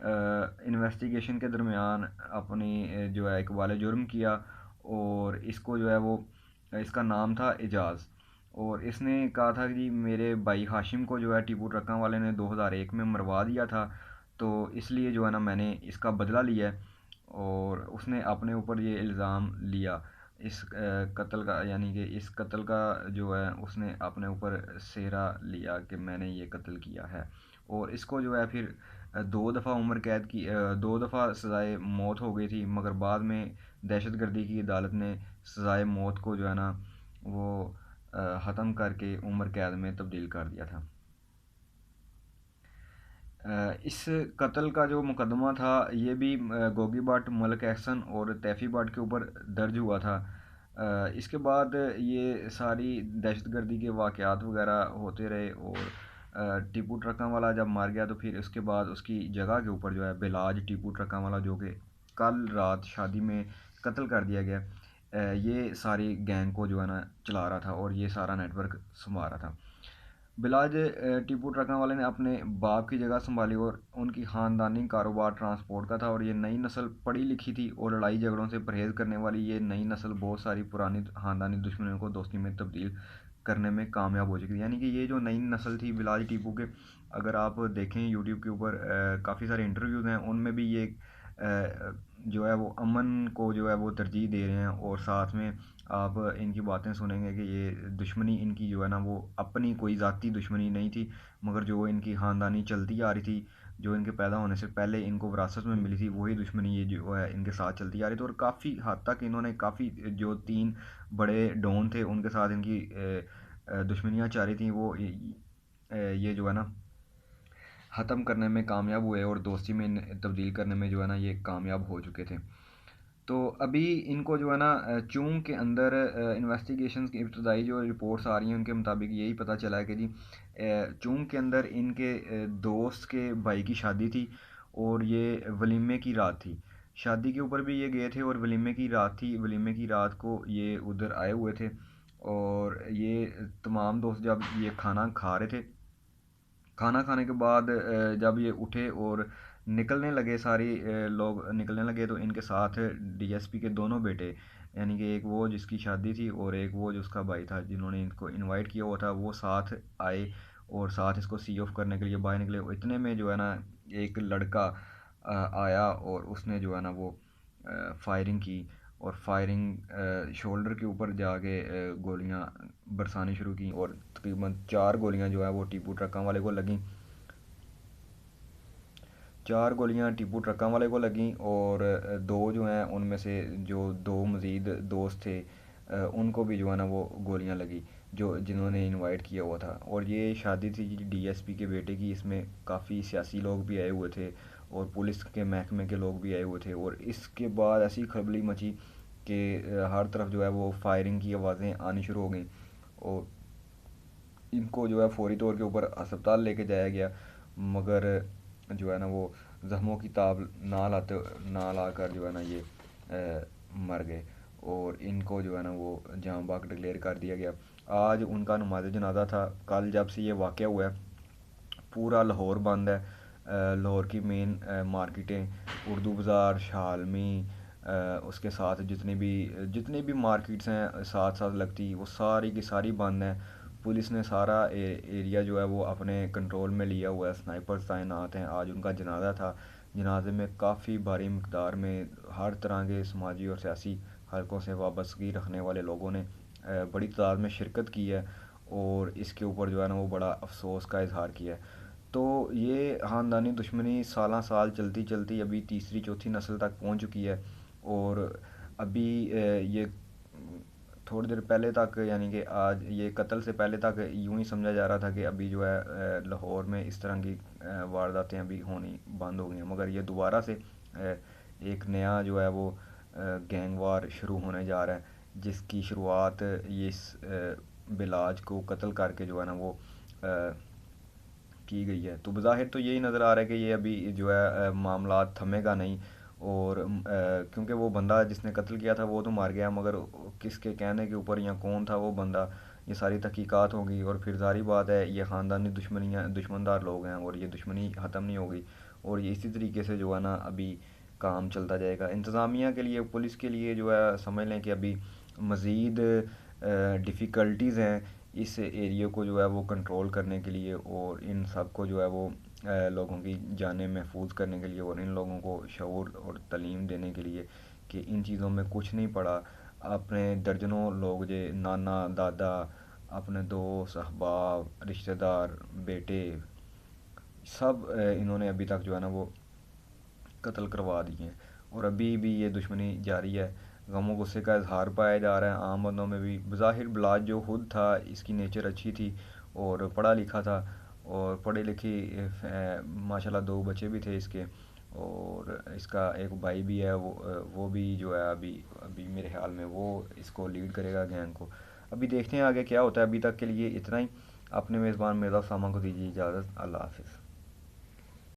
Investigation کے درمیان اپنی جو ہے اقبال جرم کیا، اور اس کو جو ہے وہ اس کا نام تھا اعجاز، اور اس نے کہا تھا کہ جی میرے بھائی ہاشم کو جو ہے ٹیپو ٹرکاں والے نے 2001 میں مروا دیا تھا، تو اس لیے جو ہے نا میں نے اس کا بدلہ لیا ہے، اور اس نے اپنے اوپر یہ الزام لیا اس قتل کا، یعنی کہ اس قتل کا جو ہے اس نے اپنے اوپر سہرا لیا کہ میں نے یہ قتل کیا ہے، اور اس کو جو ہے پھر 2 دفعہ عمر قید کی 2 دفعہ سزائے موت ہو گئی تھی، مگر بعد میں دہشت گردی کی عدالت نے سزائے موت کو جو ہے نا وہ ختم کر کے عمر قید میں تبدیل کر دیا تھا۔ اس قتل کا جو مقدمہ تھا یہ بھی گوگی بٹ، ملک احسن اور تیفی بٹ کے اوپر درج ہوا تھا۔ اس کے بعد یہ ساری دہشت گردی کے واقعات وغیرہ ہوتے رہے، اور ٹیپو ٹرکاں والا جب مار گیا تو پھر اس کے بعد اس کی جگہ کے اوپر جو ہے بلاج ٹیپو ٹرکاں والا، جو کہ کل رات شادی میں قتل کر دیا گیا، یہ ساری گینگ کو جو ہے نا چلا رہا تھا اور یہ سارا نیٹ ورک سنبھال رہا تھا۔ بلاج ٹیپو ٹرکاں والے نے اپنے باپ کی جگہ سنبھالی، اور ان کی خاندانی کاروبار ٹرانسپورٹ کا تھا، اور یہ نئی نسل پڑھی لکھی تھی اور لڑائی جھگڑوں سے پرہیز کرنے والی یہ نئی نسل بہت ساری پرانی خاندانی دشمنیوں کو دوستی میں تبدیل کرنے میں کامیاب ہو چکی تھی۔ یعنی کہ یہ جو نئی نسل تھی بلاج ٹیپو کے، اگر آپ دیکھیں یوٹیوب کے اوپر کافی سارے انٹرویوز ہیں، ان میں بھی یہ جو ہے وہ امن کو جو ہے وہ ترجیح دے رہے ہیں، اور ساتھ میں آپ ان کی باتیں سنیں گے کہ یہ دشمنی ان کی جو ہے نا وہ اپنی کوئی ذاتی دشمنی نہیں تھی، مگر جو ان کی خاندانی چلتی آ رہی تھی، جو ان کے پیدا ہونے سے پہلے ان کو وراثت میں ملی تھی، وہی دشمنی یہ جو ہے ان کے ساتھ چلتی آ رہی تھی، اور کافی حد تک انہوں نے کافی جو 3 بڑے ڈون تھے ان کے ساتھ ان کی دشمنیاں جاری تھیں، وہ یہ جو ہے نا ختم کرنے میں کامیاب ہوئے، اور دوستی میں تبدیل کرنے میں جو ہے نا یہ کامیاب ہو چکے تھے۔ تو ابھی ان کو جو ہے نا چونگ کے اندر انویسٹیگیشنز کی ابتدائی جو رپورٹس آ رہی ہیں ان کے مطابق یہی پتہ چلا ہے کہ جی چونگ کے اندر ان کے دوست کے بھائی کی شادی تھی، اور یہ ولیمے کی رات تھی، شادی کے اوپر بھی یہ گئے تھے، اور ولیمے کی رات تھی، ولیمے کی رات کو یہ ادھر آئے ہوئے تھے، اور یہ تمام دوست جب یہ کھانا کھا رہے تھے، کھانا کھانے کے بعد جب یہ اٹھے اور نکلنے لگے، ساری لوگ نکلنے لگے، تو ان کے ساتھ ڈی ایس پی کے دونوں بیٹے، یعنی کہ ایک وہ جس کی شادی تھی اور ایک وہ جو اس کا بھائی تھا جنہوں نے ان کو انوائٹ کیا ہوا تھا، وہ ساتھ آئے اور ساتھ اس کو سی آف کرنے کے لیے باہر نکلے، اتنے میں جو ہے نا ایک لڑکا آیا، اور اس نے جو ہے نا وہ فائرنگ کی، اور فائرنگ شولڈر کے اوپر جا کے گولیاں برسانی شروع کی، اور تقریباً 4 گولیاں جو ہے وہ ٹیپو ٹرکاں والے کو لگیں، 4 گولیاں ٹیپو ٹرکاں والے کو لگیں، اور 2 جو ہیں ان میں سے جو 2 مزید دوست تھے ان کو بھی جو ہے نا وہ گولیاں لگی، جو جنہوں نے انوائٹ کیا ہوا تھا، اور یہ شادی تھی ڈی ایس پی کے بیٹے کی، اس میں کافی سیاسی لوگ بھی آئے ہوئے تھے اور پولیس کے محکمے کے لوگ بھی آئے ہوئے تھے، اور اس کے بعد ایسی کھلبلی مچی کہ ہر طرف جو ہے وہ فائرنگ کی آوازیں آنی شروع ہو گئیں، اور ان کو جو ہے فوری طور کے اوپر ہسپتال لے کے جایا گیا، مگر جو ہے نا وہ زخموں کی تاب نہ لا کر جو ہے نا یہ مر گئے، اور ان کو جو ہے نا وہ جاں بحق ڈکلیئر کر دیا گیا۔ آج ان کا نماز جنازہ تھا، کل جب سے یہ واقعہ ہوا ہے پورا لاہور بند ہے، لاہور کی مین مارکیٹیں، اردو بازار، شالمی، اس کے ساتھ جتنی بھی مارکیٹس ہیں ساتھ ساتھ لگتی، وہ ساری کی ساری بند ہیں، پولیس نے سارا ایریا جو ہے وہ اپنے کنٹرول میں لیا ہوا ہے، سنائپرز تعینات ہیں۔ آج ان کا جنازہ تھا، جنازے میں کافی بھاری مقدار میں ہر طرح کے سماجی اور سیاسی حلقوں سے وابستگی رکھنے والے لوگوں نے بڑی تعداد میں شرکت کی ہے، اور اس کے اوپر جو ہے نا وہ بڑا افسوس کا اظہار کیا ہے۔ تو یہ خاندانی دشمنی سالاں سال چلتی چلتی ابھی تیسری چوتھی نسل تک پہنچ چکی ہے، اور ابھی یہ تھوڑی دیر پہلے تک، یعنی کہ آج یہ قتل سے پہلے تک یوں ہی سمجھا جا رہا تھا کہ ابھی جو ہے لاہور میں اس طرح کی وارداتیں ابھی ہونی بند ہو گئی ہیں، مگر یہ دوبارہ سے ایک نیا جو ہے وہ گینگ وار شروع ہونے جا رہا ہے، جس کی شروعات یہ اس بلاج کو قتل کر کے جو ہے نا وہ کی گئی ہے۔ تو بظاہر تو یہی نظر آ رہا ہے کہ یہ ابھی جو ہے معاملات تھمے گا نہیں، اور کیونکہ وہ بندہ جس نے قتل کیا تھا وہ تو مر گیا، مگر کس کے کہنے کے اوپر یا کون تھا وہ بندہ، یہ ساری تحقیقات ہوگی، اور پھر ظاہری بات ہے یہ خاندانی دشمنیاں دشمندار لوگ ہیں، اور یہ دشمنی ختم نہیں ہوگی، اور یہ اسی طریقے سے جو ہے نا ابھی کام چلتا جائے گا. انتظامیہ کے لیے, پولیس کے لیے جو ہے سمجھ لیں کہ ابھی مزید ڈیفیکلٹیز ہیں اس ایریے کو جو ہے وہ کنٹرول کرنے کے لیے, اور ان سب کو جو ہے وہ لوگوں کی جانیں محفوظ کرنے کے لیے, اور ان لوگوں کو شعور اور تعلیم دینے کے لیے کہ ان چیزوں میں کچھ نہیں پڑا. اپنے درجنوں لوگ جو نانا دادا, اپنے دوست احباب رشتہ دار بیٹے سب انہوں نے ابھی تک جو ہے نا وہ قتل کروا دیے ہیں, اور ابھی بھی یہ دشمنی جاری ہے. غم و غصے کا اظہار پایا جا رہا ہے عام بندوں میں بھی. بظاہر بلاج جو خود تھا اس کی نیچر اچھی تھی اور پڑھا لکھا تھا, اور پڑھی لکھی ماشاءاللہ 2 بچے بھی تھے اس کے, اور اس کا ایک بھائی بھی ہے, وہ بھی جو ہے ابھی میرے خیال میں وہ اس کو لیڈ کرے گا گینگ کو. ابھی دیکھتے ہیں آگے کیا ہوتا ہے. ابھی تک کے لیے اتنا ہی. اپنے میزبان مرزا اسامہ کو دیجیے اجازت. اللہ حافظ.